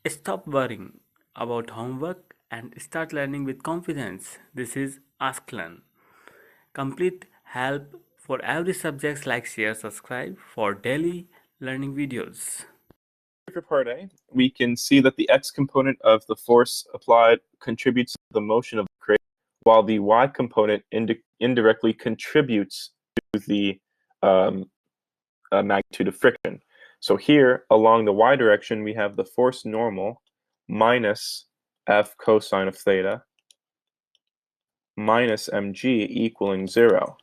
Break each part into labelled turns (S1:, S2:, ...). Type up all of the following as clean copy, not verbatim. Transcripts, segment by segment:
S1: Stop worrying about homework and start learning with confidence. This is Ask Learn. Complete help for every subject. Like, share, subscribe for daily learning videos.
S2: For part A, we can see that the x component of the force applied contributes to the motion of the crate, while the y component indirectly contributes to the magnitude of friction. So here, along the y direction, we have the force normal minus F cosine of theta minus mg equaling 0.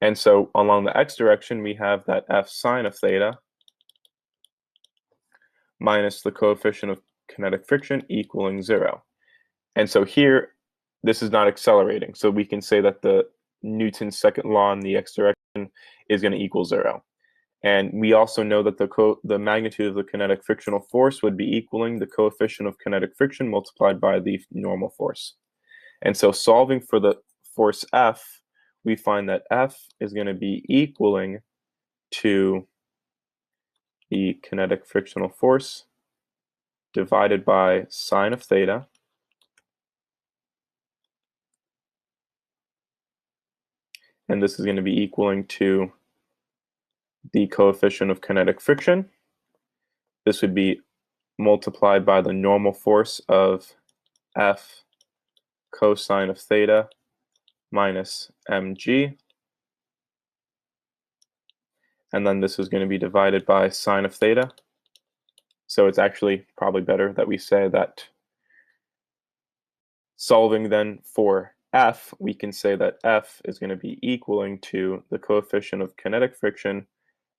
S2: And so along the x direction, we have that F sine of theta minus the coefficient of kinetic friction equaling 0. And so here, this is not accelerating. So we can say that the Newton's second law in the x direction is going to equal 0. And we also know that the magnitude of the kinetic frictional force would be equaling the coefficient of kinetic friction multiplied by the normal force. And so solving for the force F, we find that F is going to be equaling to the kinetic frictional force divided by sine of theta and this is going to be equaling to the coefficient of kinetic friction. This would be multiplied by the normal force of F cosine of theta minus mg. And then this is going to be divided by sine of theta. So it's actually probably better that we say that solving then for F, we can say that F is going to be equaling to the coefficient of kinetic friction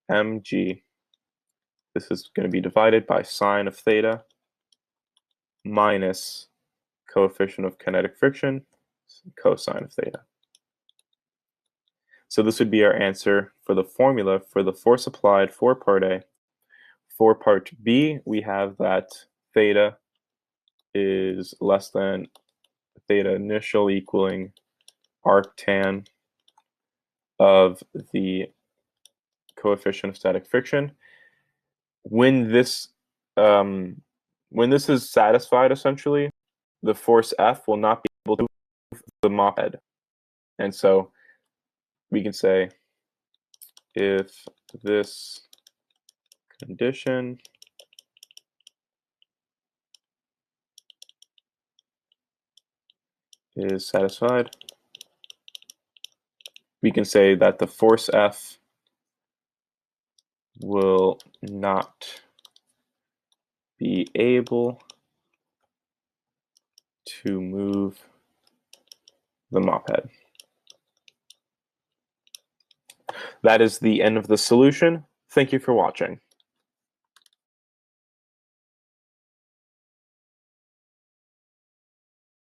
S2: mg. This is going to be divided by sine of theta minus coefficient of kinetic friction, cosine of theta. So this would be our answer for the formula for the force applied for part A. For part B, we have that theta is less than theta initial equaling arctan of the coefficient of static friction. When this is satisfied, essentially, the force F will not be able to move the mop head. And so we can say if this condition is satisfied, we can say that the force F will not be able to move the mop head. That is the end of the solution. Thank you for watching.